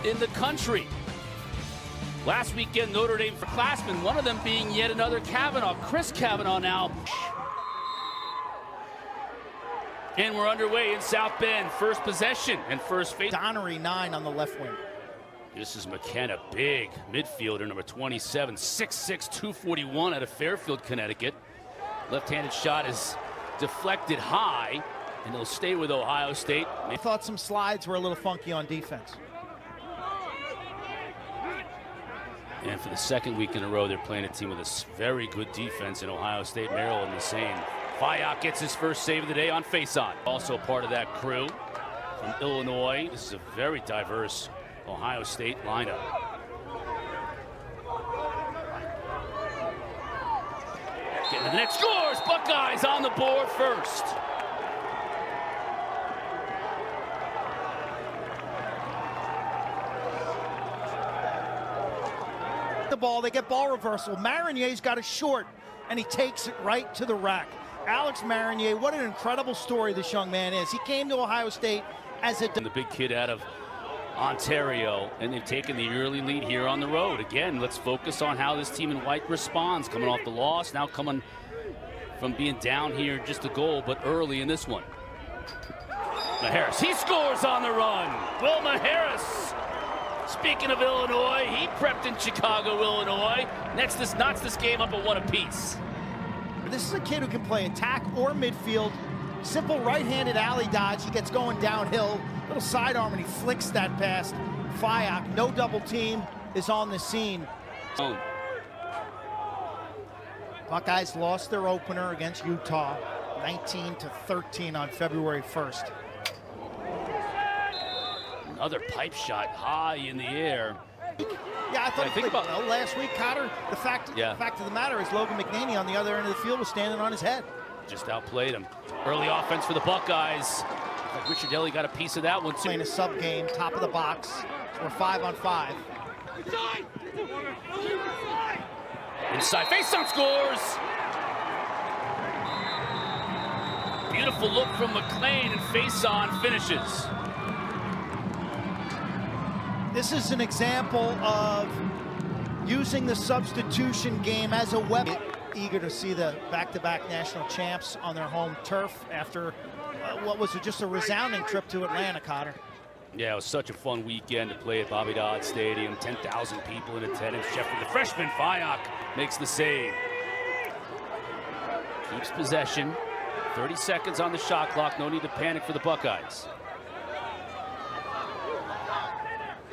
in the country. Last weekend, Notre Dame for classmen, one of them being yet another Kavanaugh, Chris Kavanaugh now. And we're underway in South Bend. First possession and first face. Donnery 9 on the left wing. This is McKenna, big midfielder, number 27, 6'6", 241 out of Fairfield, Connecticut. Left-handed shot is deflected high, and they'll stay with Ohio State. I thought some slides were a little funky on defense. And for the second week in a row, they're playing a team with a very good defense in Ohio State. Maryland the same. Fayok gets his first save of the day on face-on. Also part of that crew from Illinois. This is a very diverse Ohio State lineup. Getting to the net, scores! Buckeyes on the board first. The ball, they get ball reversal. Marinier's got a short, and he takes it right to the rack. Alex Marinier, what an incredible story this young man is. He came to Ohio State as a... The big kid out of Ontario, and they've taken the early lead here on the road. Again, let's focus on how this team in white responds. Coming off the loss, now coming from being down here just a goal, but early in this one. Harris, he scores on the run. Wilma Harris. Speaking of Illinois, he prepped in Chicago, Illinois. Next, this knocks this game up at one apiece. This is a kid who can play attack or midfield. Simple right-handed alley dodge. He gets going downhill. Little sidearm, and he flicks that past Fayok. No double team is on the scene. Buckeyes lost their opener against Utah, 19-13 on February 1st. Another pipe shot high in the air. Yeah, I thought he played well last week, Cotter. The fact of the matter is Logan McNaney on the other end of the field was standing on his head. Just outplayed him. Early offense for the Buckeyes. Like Richard Daly got a piece of that one too. Playing a sub game, top of the box. So we're 5-on-5. Inside, face-on scores. Beautiful look from McLean, and face-on finishes. This is an example of using the substitution game as a weapon. Eager to see the back-to-back national champs on their home turf after what was just a resounding trip to Atlanta, Cotter. Yeah, it was such a fun weekend to play at Bobby Dodd Stadium. 10,000 people in attendance. Jeffrey, the freshman, Fayok, makes the save. Keeps possession. 30 seconds on the shot clock. No need to panic for the Buckeyes.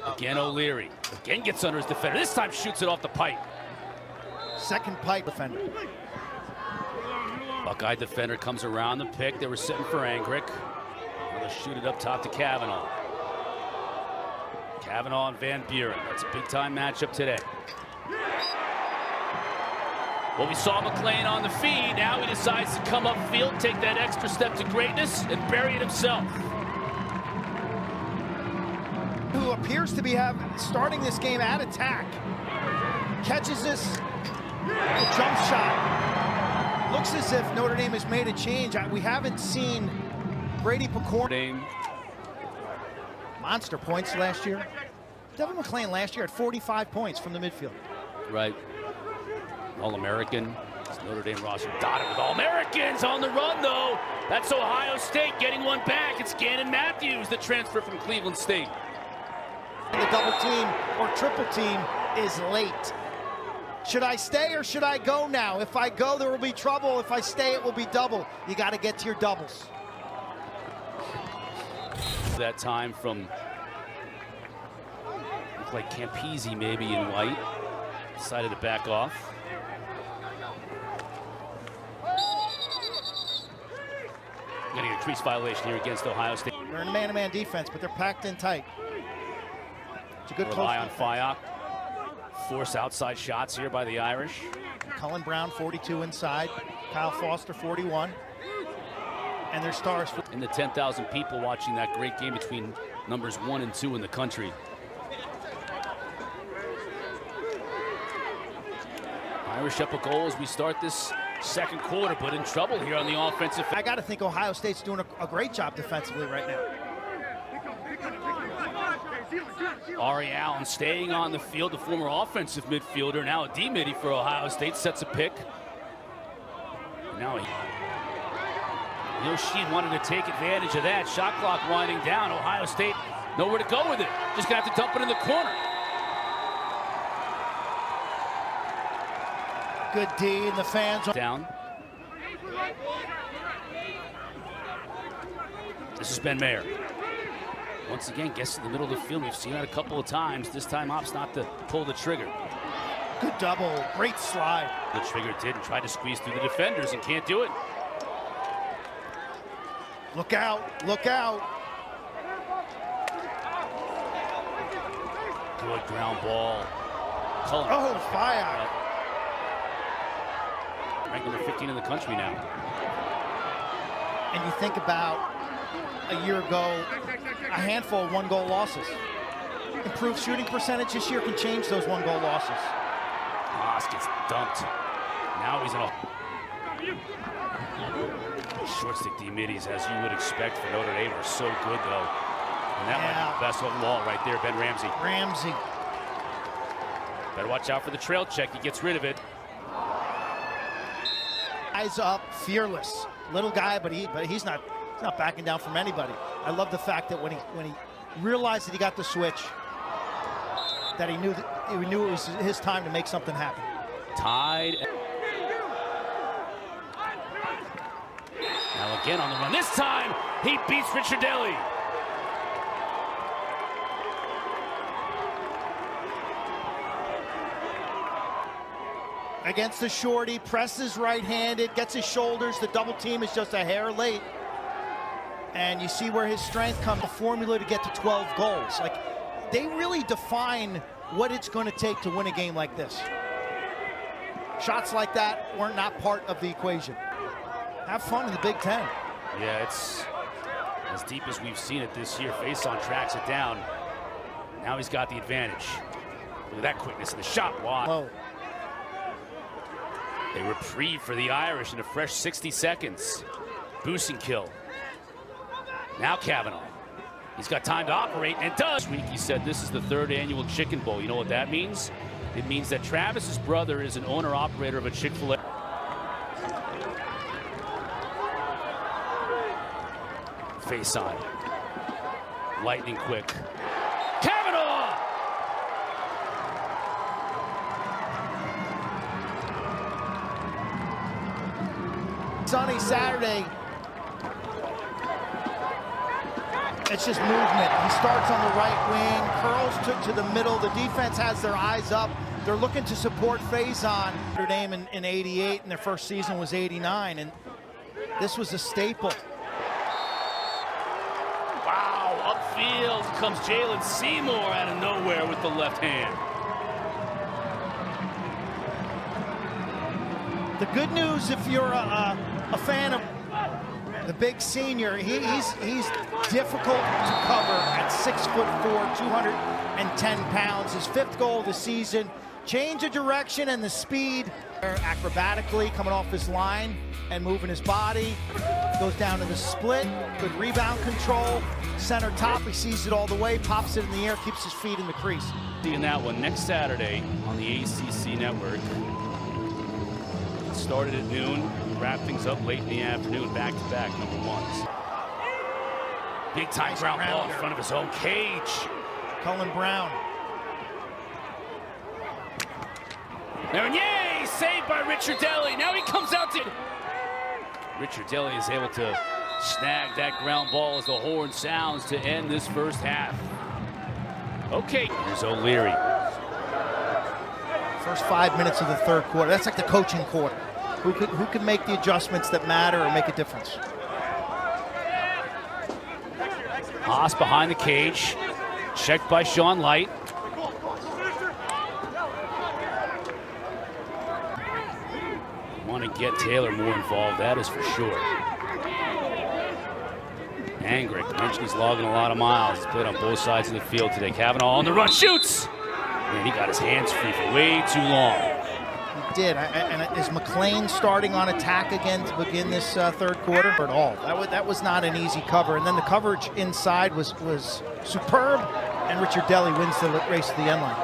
Again, O'Leary. Again gets under his defender. This time shoots it off the pipe. Second pipe defender. Buckeye defender comes around the pick. They were sitting for Angrick. Now they'll shoot it up top to Kavanaugh. Kavanaugh and Van Buren. That's a big-time matchup today. Well, we saw McLean on the feed. Now he decides to come upfield, take that extra step to greatness, and bury it himself. Who appears to be starting this game at attack. Catches this jump shot. Looks as if Notre Dame has made a change. We haven't seen Brady Picorni. Monster points last year. Devin McLean last year had 45 points from the midfield. Right. All-American. Notre Dame roster dotted with All-Americans on the run, though. That's Ohio State getting one back. It's Gannon Matthews, the transfer from Cleveland State. The double team or triple team is late. Should I stay or should I go now? If I go, there will be trouble. If I stay, it will be double. You got to get to your doubles. That time from, looked like Campese maybe in white. Decided to back off. Getting a crease violation here against Ohio State. They're in a man-to-man defense, but they're packed in tight. It's a good rely on Fayok. Force outside shots here by the Irish. Cullen Brown, 42 inside. Kyle Foster, 41. And their stars. In the 10,000 people watching that great game between numbers 1 and 2 in the country. Irish up a goal as we start this second quarter, but in trouble here on the offensive. I got to think Ohio State's doing a great job defensively right now. Ari Allen staying on the field, the former offensive midfielder, now a D-midi for Ohio State, sets a pick. Now Sheed wanted to take advantage of that. Shot clock winding down. Ohio State nowhere to go with it. Just gonna have to dump it in the corner. Good D, and the fans down. This is Ben Mayer. Once again, gets to the middle of the field. We've seen that a couple of times. This time opts not to pull the trigger. Good double, great slide. The trigger did and tried to squeeze through the defenders and can't do it. Look out, look out. Good ground ball. Cullen. Oh, fire. Ranked number 15 in the country now. And you think about a year ago, a handful of one-goal losses. Improved shooting percentage this year can change those one-goal losses. Haas gets dumped. Now he's in a short stick D-middies, as you would expect for Notre Dame, are so good though. And that might be the best of them all right there, Ben Ramsey. Ramsey. Better watch out for the trail check. He gets rid of it. Eyes up, fearless. Little guy, but he's not backing down from anybody. I love the fact that when he realized that he got the switch, that he knew it was his time to make something happen. Tied. Now again on the run. This time he beats Ricciardelli. Against the shorty, presses right-handed, gets his shoulders. The double team is just a hair late. And you see where his strength comes, the formula to get to 12 goals. Like, they really define what it's going to take to win a game like this. Shots like that were not part of the equation. Have fun in the Big Ten. Yeah, it's as deep as we've seen it this year. Faison tracks it down. Now he's got the advantage. Look at that quickness in the shot. Wide. Whoa. A reprieve for the Irish in a fresh 60 seconds. Boosting kill. Now Kavanaugh. He's got time to operate and does. This week he said this is the 3rd annual Chicken Bowl. You know what that means? It means that Travis's brother is an owner-operator of a Chick-fil-A. Face on. Lightning quick. Kavanaugh! Sunny Saturday. It's just movement. He starts on the right wing, curls to the middle. The defense has their eyes up. They're looking to support Faison. Notre Dame in '88, and their first season was '89, and this was a staple. Wow, upfield comes Jalen Seymour out of nowhere with the left hand. The good news, if you're a fan of the big senior, he's difficult to cover at 6'4", 210 pounds. His 5th goal of the season. Change of direction and the speed. Acrobatically coming off his line and moving his body. Goes down to the split. Good rebound control. Center top, he sees it all the way, pops it in the air, keeps his feet in the crease. Seeing that one next Saturday on the ACC network. It started at noon, wrap things up late in the afternoon, back-to-back number 1s. Big time ground ball in front of his own cage. Cullen Brown. Marinier saved by Ricciardelli. Now he comes out to... Ricciardelli is able to snag that ground ball as the horn sounds to end this first half. Okay, here's O'Leary. First 5 minutes of the 3rd quarter. That's like the coaching quarter. Who could make the adjustments that matter or make a difference? Haas behind the cage. Checked by Sean Light. Want to get Taylor more involved, that is for sure. Angrick mentioned he's logging a lot of miles. He's played on both sides of the field today. Kavanaugh on the run, shoots! Man, he got his hands free for way too long. He did. And is McLean starting on attack again to begin this 3rd quarter? At all. That was not an easy cover. And then the coverage inside was superb. And Richard Deli wins the race to the end line.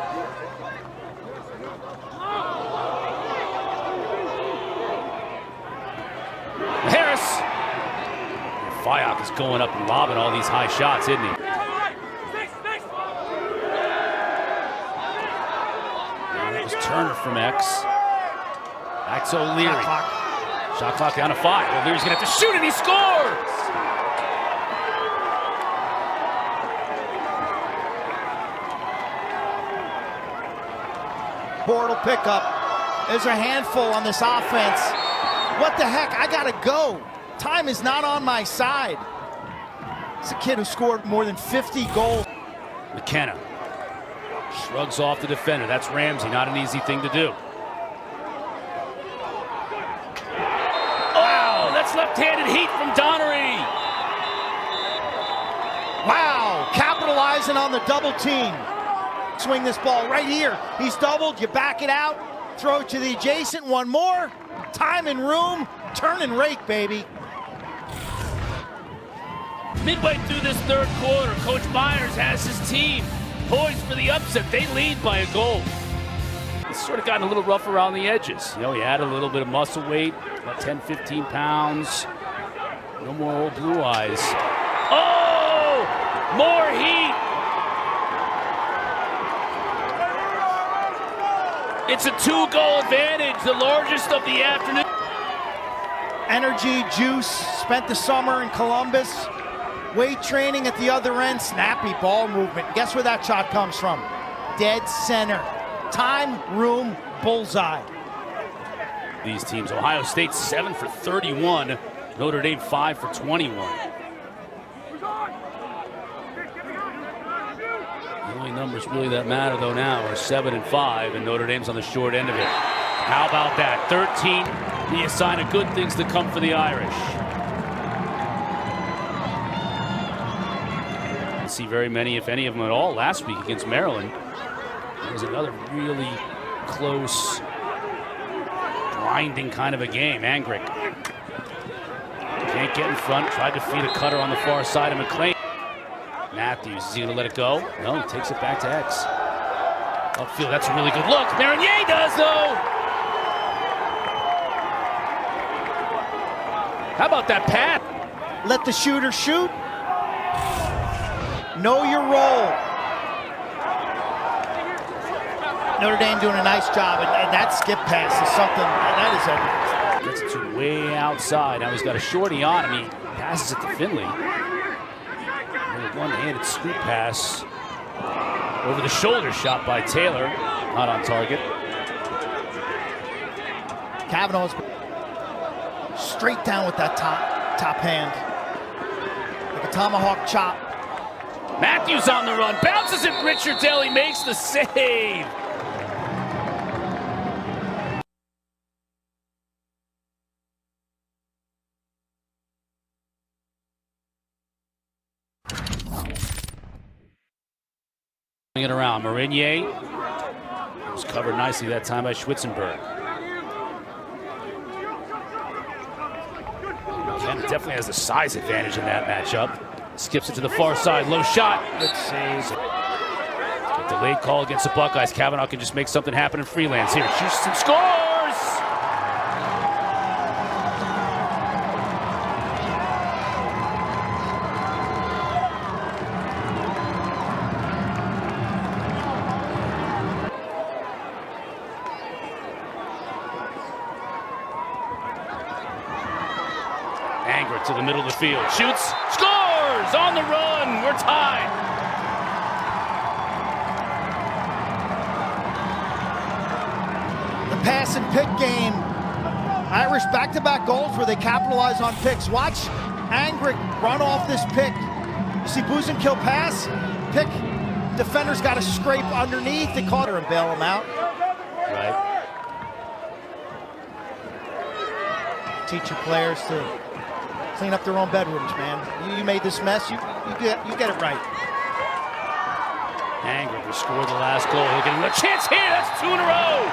Harris. Fayok is going up and lobbing all these high shots, isn't he? That was Turner from X. Back to O'Leary. Shot clock down to 5. O'Leary's gonna have to shoot and he scores! Portal pickup. There's a handful on this offense. What the heck? I gotta go. Time is not on my side. It's a kid who scored more than 50 goals. McKenna shrugs off the defender. That's Ramsey. Not an easy thing to do. Oh, that's left-handed heat from Donnery. Wow, capitalizing on the double team. Swing this ball right here. He's doubled, you back it out, throw it to the adjacent, one more. Time and room, turn and rake, baby. Midway through this third quarter, Coach Myers has his team poised for the upset. They lead by a goal. It's sort of gotten a little rough around the edges. You know, he had a little bit of muscle weight, about 10, 15 pounds. No more old blue eyes. Oh, more heat. It's a 2-goal advantage, the largest of the afternoon. Energy, juice, spent the summer in Columbus. Weight training at the other end, snappy ball movement. Guess where that shot comes from? Dead center. Time, room, bullseye. These teams, Ohio State 7 for 31, Notre Dame 5 for 21. The only numbers really that matter though now are 7 and 5, and Notre Dame's on the short end of it. How about that? 13, the sign of good things to come for the Irish. Didn't see very many, if any of them at all, last week against Maryland. It was another really close, grinding kind of a game. Angrick can't get in front, tried to feed a cutter on the far side of McLean. Matthews, is he going to let it go? No, he takes it back to X. Upfield, that's a really good look. Marinier does, though. How about that pass? Let the shooter shoot. Know your role. Notre Dame doing a nice job, and that skip pass is something, that is everything. Gets it to way outside. Now he's got a shorty on him. He passes it to Finley. One-handed scoop pass over the shoulder shot by Taylor, not on target. Kavanaugh's straight down with that top hand, like a tomahawk chop. Matthews on the run, bounces it. Richard Deli makes the save. It around. Marinier was covered nicely that time by Schwitzenberg. Ken definitely has the size advantage in that matchup. Skips it to the far side, low shot. Good save. Delayed call against the Buckeyes. Kavanaugh can just make something happen in freelance here. Shoots and scores! Angrick to the middle of the field. Shoots, scores! On the run, we're tied. The pass and pick game. Irish back-to-back goals where they capitalize on picks. Watch Angrick run off this pick. You see Buzenkill pass, pick. Defender's got to scrape underneath. They caught her and bail him out. Right. Teach your players to clean up their own bedrooms, man. You made this mess, you get it right. Angrick will score the last goal. He'll get a chance here. That's 2 in a row.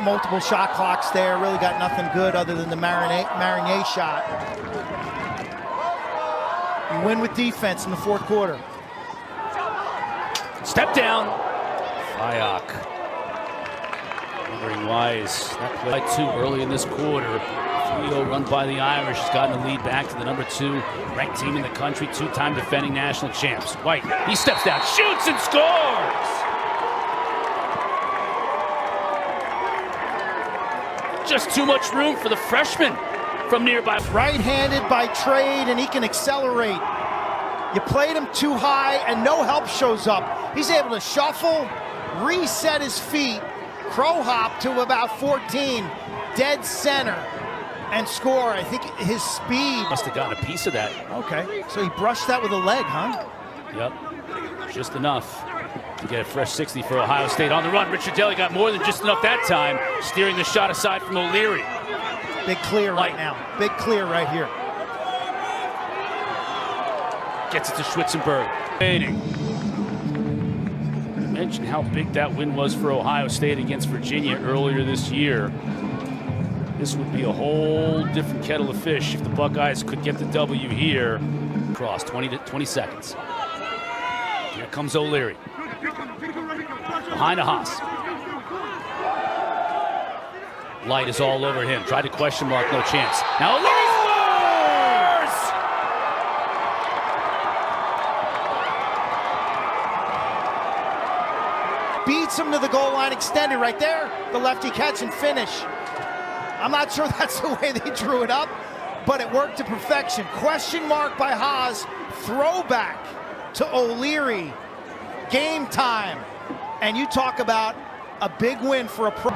Multiple shot clocks there. Really got nothing good other than the Marinier shot. You win with defense in the fourth quarter. Step down. Fayok. Wondering why is that play too early in this quarter. 3-0 run by the Irish has gotten the lead back to the number 2 ranked team in the country, 2-time defending national champs. White, he steps down, shoots and scores! Just too much room for the freshman from nearby. Right-handed by trade, and he can accelerate. You played him too high, and no help shows up. He's able to shuffle, reset his feet, crow hop to about 14, dead center, and score. I think his speed. Must have gotten a piece of that. Okay, so he brushed that with a leg, huh? Yep, just enough to get a fresh 60 for Ohio State. On the run, Richard Daly got more than just enough that time, steering the shot aside from O'Leary. Big clear right now. Big clear right here. Gets it to Schwitzenberg. Waiting. I mentioned how big that win was for Ohio State against Virginia earlier this year. This would be a whole different kettle of fish if the Buckeyes could get the W here. Cross, 20 seconds. Here comes O'Leary. Behind a Haas. Light is all over him. Tried to question mark, no chance. Now O'Leary scores! Beats him to the goal line, extended right there. The lefty catch and finish. I'm not sure that's the way they drew it up, but it worked to perfection. Question mark by Haas. Throwback to O'Leary. Game time. And you talk about a big win for a pro.